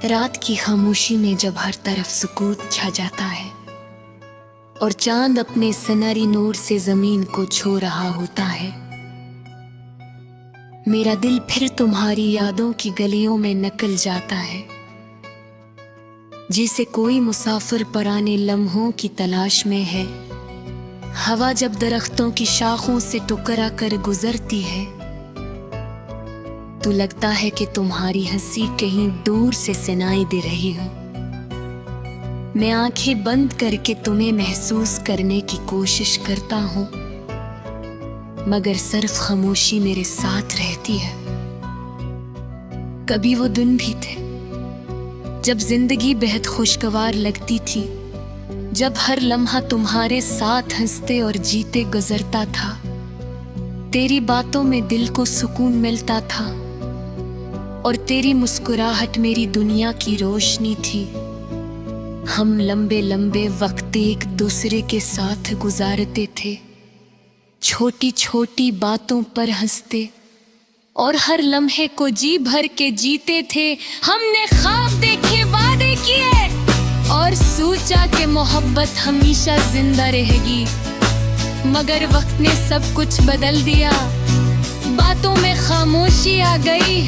रात की खामोशी में जब हर तरफ सुकूत छा जाता है और चांद अपने सनहरी नूर से जमीन को छू रहा होता है, मेरा दिल फिर तुम्हारी यादों की गलियों में निकल जाता है, जिसे कोई मुसाफिर पुराने लम्हों की तलाश में है। हवा जब दरख्तों की शाखों से टकरा कर गुजरती है तो लगता है कि तुम्हारी हंसी कहीं दूर से सुनाई दे रही हो। मैं आंखें बंद करके तुम्हें महसूस करने की कोशिश करता हूं, मगर सिर्फ खामोशी मेरे साथ रहती है। कभी वो दिन भी थे जब जिंदगी बेहद खुशगवार लगती थी, जब हर लम्हा तुम्हारे साथ हंसते और जीते गुजरता था। तेरी बातों में दिल को सुकून मिलता था और तेरी मुस्कुराहट मेरी दुनिया की रोशनी थी। हम लंबे लंबे वक्त एक दूसरे के साथ गुजारते थे, छोटी छोटी बातों पर हंसते और हर लम्हे को जी भर के जीते थे। हमने ख्वाब देखे, वादे किए और सोचा कि मोहब्बत हमेशा जिंदा रहेगी, मगर वक्त ने सब कुछ बदल दिया। बातों में खामोशी आ गई,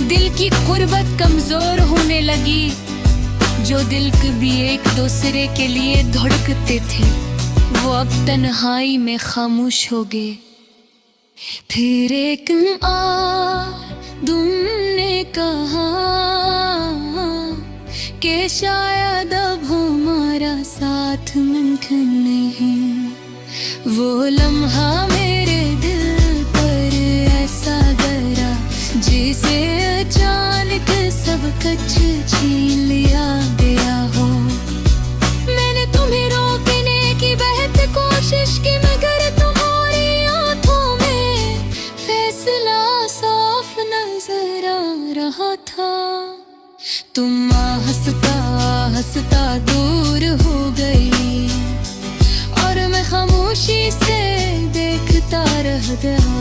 दिल की कुर्बत कमजोर होने लगी। जो दिल कभी एक दूसरे के लिए धड़कते थे, वो अब तन्हाई में खामोश हो गए। फिर एक तुमने कहा कि शायद अब हमारा साथ मुमकिन नहीं। वो लम्हा मेरे दिल पर ऐसा गरा जिसे अचानक सब कुछ छीन लिया गया हो। मैंने तुम्हें रोकने की बेहद कोशिश की, मगर तुम्हारी आंखों में फैसला साफ नजर आ रहा था। तुम हंसता हंसता दूर हो गई और मैं खामोशी से देखता रह गया।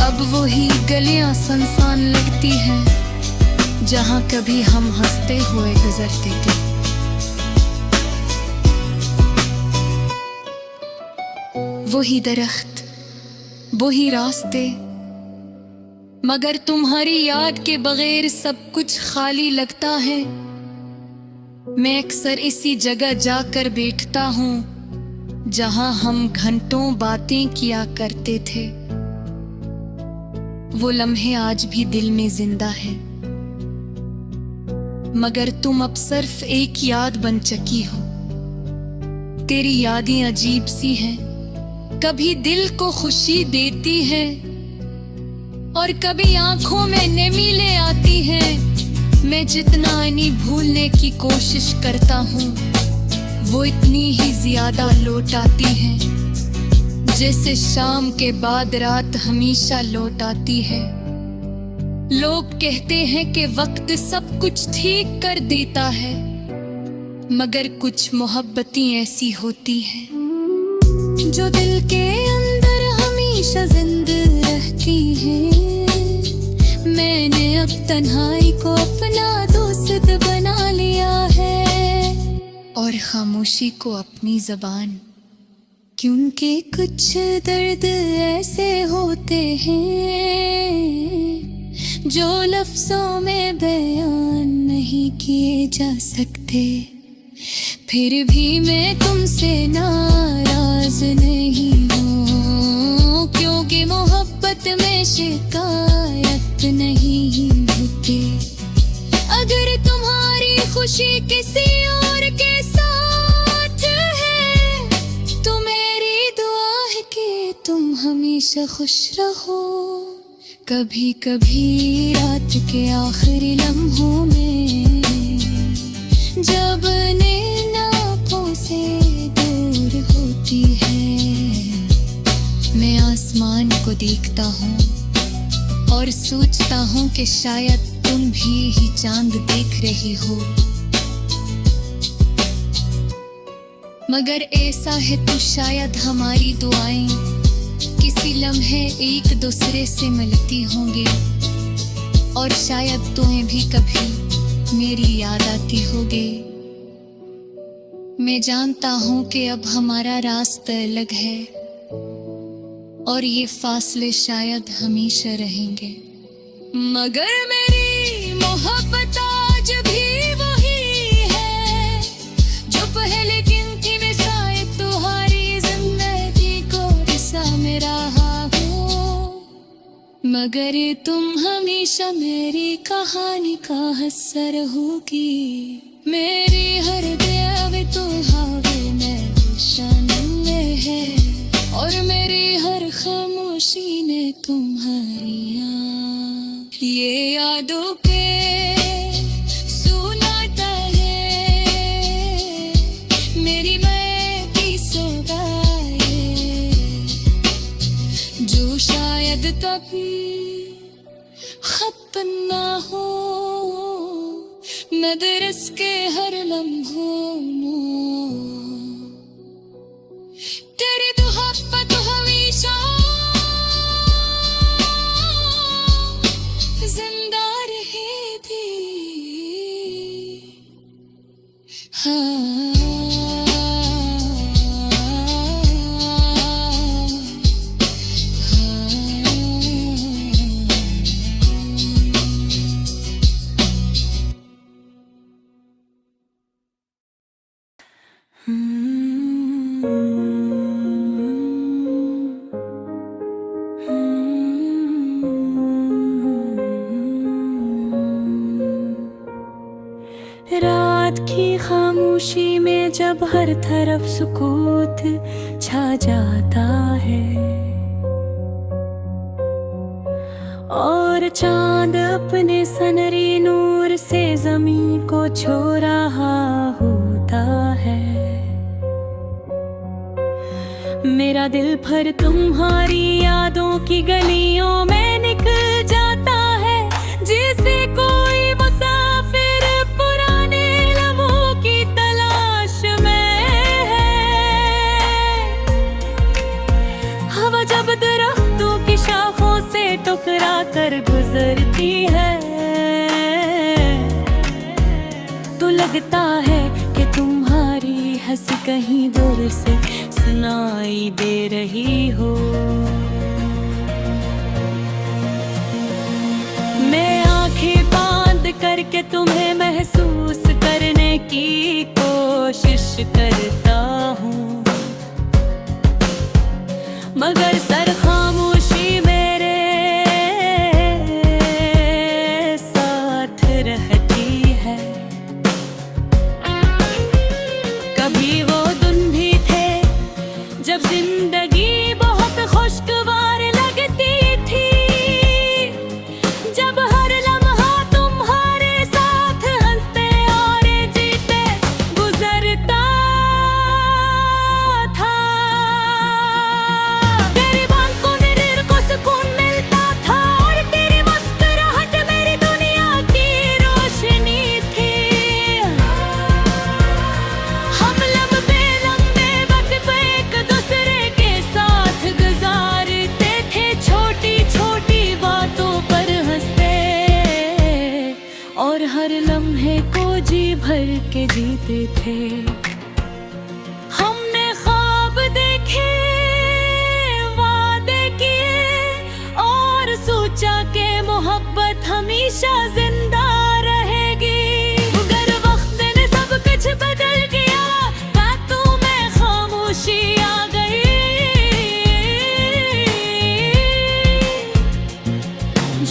अब वही गलियां सुनसान लगती हैं जहां कभी हम हंसते हुए गुजरते थे। वही दरख्त, वही रास्ते, मगर तुम्हारी याद के बगैर सब कुछ खाली लगता है। मैं अक्सर इसी जगह जाकर बैठता हूँ जहां हम घंटों बातें किया करते थे। वो लम्हे आज भी दिल में जिंदा है, मगर तुम अब सिर्फ एक याद बन चुकी हो। तेरी यादें अजीब सी हैं, कभी दिल को खुशी देती है और कभी आंखों में नमी ले आती है। मैं जितना इन्हें भूलने की कोशिश करता हूँ, वो इतनी ही ज्यादा लौट आती है, जैसे शाम के बाद रात हमेशा लौट आती है। लोग कहते हैं कि वक्त सब कुछ ठीक कर देता है, मगर कुछ मोहब्बतें ऐसी होती हैं जो दिल के अंदर हमेशा जिंदा रहती हैं। मैंने अब तन्हाई को अपना दोस्त बना लिया है और खामोशी को अपनी ज़बान, क्योंकि कुछ दर्द ऐसे होते हैं जो लफ्ज़ों में बयान नहीं किए जा सकते। फिर भी मैं तुमसे नाराज नहीं हूँ, क्योंकि मोहब्बत में शिकायत नहीं होती। अगर तुम्हारी खुशी किसी और के साथ है तो मेरी दुआ है कि तुम हमेशा खुश रहो। कभी कभी रात के आखिरी लम्हों में जब नींद आँखों से दूर होती है, मैं आसमान को देखता हूँ और सोचता हूँ कि शायद तुम भी ही चांद देख रही हो। मगर ऐसा है तो शायद हमारी दुआएं किसी लम्हे एक दूसरे से मिलती होंगी। और शायद तुम्हें भी कभी मेरी याद आती होगी। मैं जानता हूँ कि अब हमारा रास्ता अलग है और ये फासले शायद हमेशा रहेंगे, मगर मेरी मोहब्बत आज भी वही है जो पहले गिनती में शायद तुम्हारी जिंदगी को हिस्सा में रहा हो, मगर तुम हमेशा मेरी कहानी का हिस्सा रहोगी। मेरी हर दया तो हावे में निशान में है और मेरी हर खामोशी ने तुम्हारी ये यादों पे सुनाता है मेरी मैं की सौगाए जो शायद कभी खत्म ना हो। मदरस के हर लम्हों तेरी मोहब्बत हमेशा जिंदा रहेगी। हाँ रात की खामोशी में जब हर तरफ सुकूत छा जाता है और चांद अपने सनरी नूर से जमीन को छू रहा होता है, मेरा दिल भर तुम्हारी यादों की गलियों में निकल जाता है, जैसे कोई मुसाफिर पुराने लम्हों की तलाश में है। हवा जब दरख्तों की शाखों से टकरा कर गुजरती है तो लगता है कि तुम्हारी हंसी कहीं दूर से सुनाई दे रही हो। मैं आंखें बांध करके तुम्हें महसूस करने की कोशिश करता हूँ, मगर सर खामोशी मेरे साथ रहती है। कभी वो दिन भी थे जब जिंदगी बहुत खुशगवार लगती थी, जब हर लम्हा तुम्हारे साथ हंसते और जीते गुजरता था। तेरी बातों में दिल को सुकून मिलता था और तेरी मुस्कुराहट मेरी दुनिया की रोशनी थी। हम लम्बे लम्बे वक्त एक दूसरे के साथ गुजारते थे, छोटी छोटी बातों पर हंसते और हर लम्हे को जी भर के जीते थे। हमने ख्वाब देखे, वादे किए और सोचा कि मोहब्बत हमेशा जिंदा रहेगी, मगर वक्त ने सब कुछ बदल गया, बातों में खामोशी आ गई।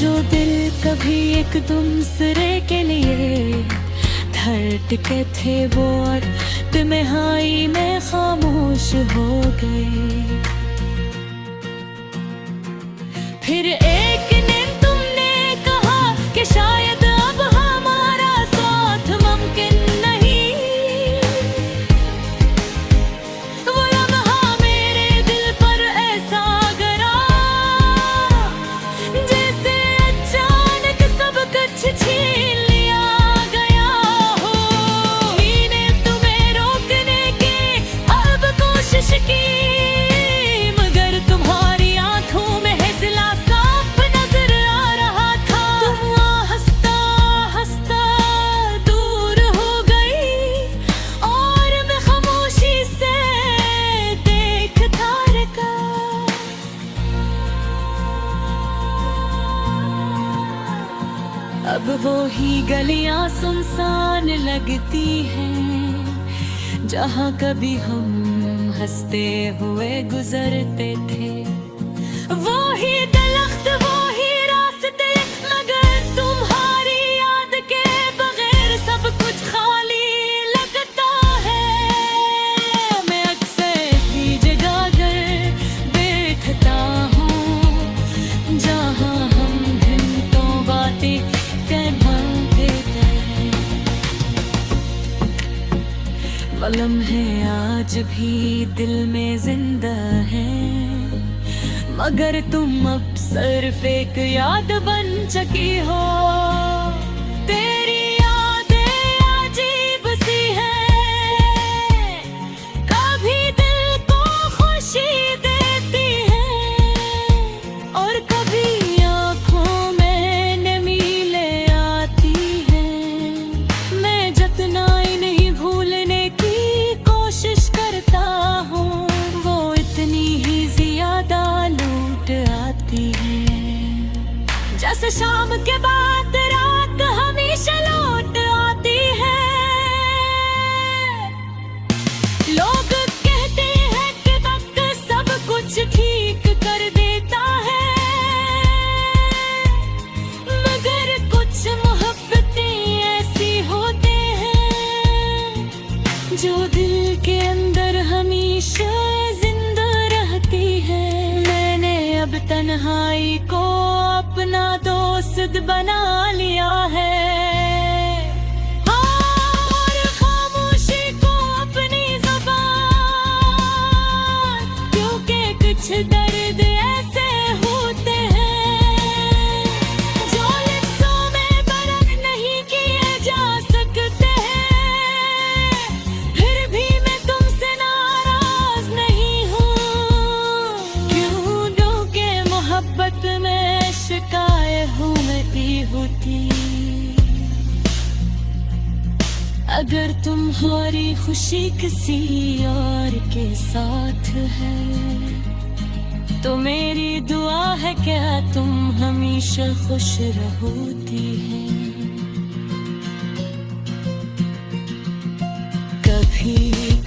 जो दिल कभी एक दूसरे के लिए धड़के थे वो तन्हाई में खामोश हो गए। फिर एक दिन तुमने कहा कि शायद अब हमारा साथ मुमकिन नहीं। वो लम्हा मेरे दिल पर ऐसा गिरा जैसे अचानक सब कुछ छीन लिया गया हो। मैंने तुम्हें रोकने की अब कोशिश की, मगर तुम्हारी आंखों में है सिला साफ अब वो ही गलियां सुनसान लगती हैं जहाँ कभी हम हंसते हुए गुजरते थे। वो ही दरख्त, वो ही रास्ते, मगर तुम्हारी याद के बगैर सब कुछ खाली लगता है। मैं अक्सर ऐसी जगह कर बैठता हूँ जहाँ हम घंटों बातें कलम है आज भी दिल में जिंदा है, मगर तुम अब सिर्फ एक याद बन चुकी हो। तेरी यादें अजीब सी हैं, कभी दिल को खुशी देती हैं और कभी आँखों में नमी ले आती हैं। मैं जितना ही नहीं भूलने की कोशिश करता हूँ, वो इतनी ही ज्यादा लूट आती है। जैसे शाम के बाद रात हमेशा लौट आती है। लोग कहते हैं कि वक्त सब कुछ ठीक कर देता है, मगर कुछ मोहब्बतें ऐसी होते हैं जो दिल के अंदर हमेशा जिंदा रहती है। मैंने अब तन्हाई को अपना दोस्त बना लिया है और खामोशी को अपनी ज़बान, क्योंकि कुछ दर्द ऐसे होते हैं जो लफ्ज़ों में बयान नहीं किए जा सकते हैं। फिर भी मैं तुमसे नाराज नहीं हूँ, क्यों के मोहब्बत में शिकायत हूँ मैं होती। अगर तुम्हारी खुशी किसी और के साथ है तो मेरी दुआ है क्या तुम हमेशा खुश रहोती है। कभी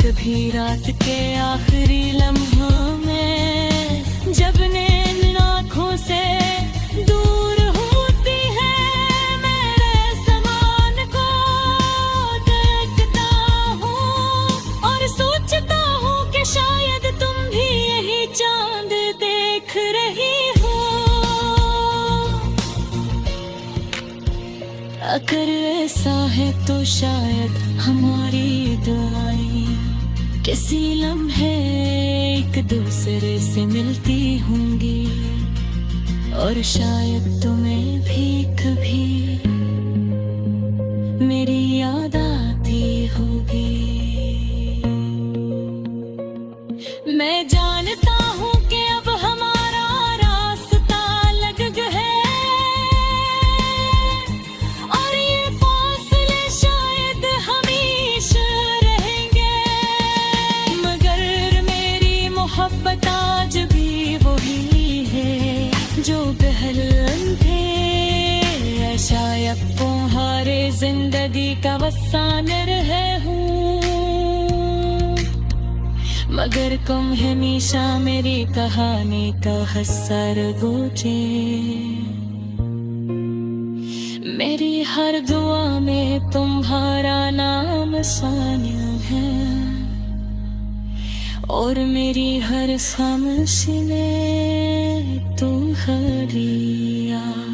कभी रात के आखिरी लम्हों में जब नैन आँखों से दूर होती है, मेरे समान को देखता हूँ और सोचता हूँ कि शायद तुम भी यही चांद देख रही हो। अगर ऐसा है तो शायद हमारी दुआएं किसी लम्हे एक दूसरे से मिलती होंगी और शायद तुम्हें भी कभी मेरी याद आती होगी। मैं जानता हूँ कि अब हमारा रास्ता अलग है और ये फासले शायद हमेशा रहेंगे, मगर मेरी मोहब्बत आज भी वही है जो पहले थे। शायद तुम्हारे जिंदगी का वसान रहे हूँ, मगर तुम हमेशा मेरी कहानी का हिस्सा रहोगे। मेरी हर दुआ में तुम्हारा नाम शामिल है और मेरी हर खामोशी में तुम्हारी याद।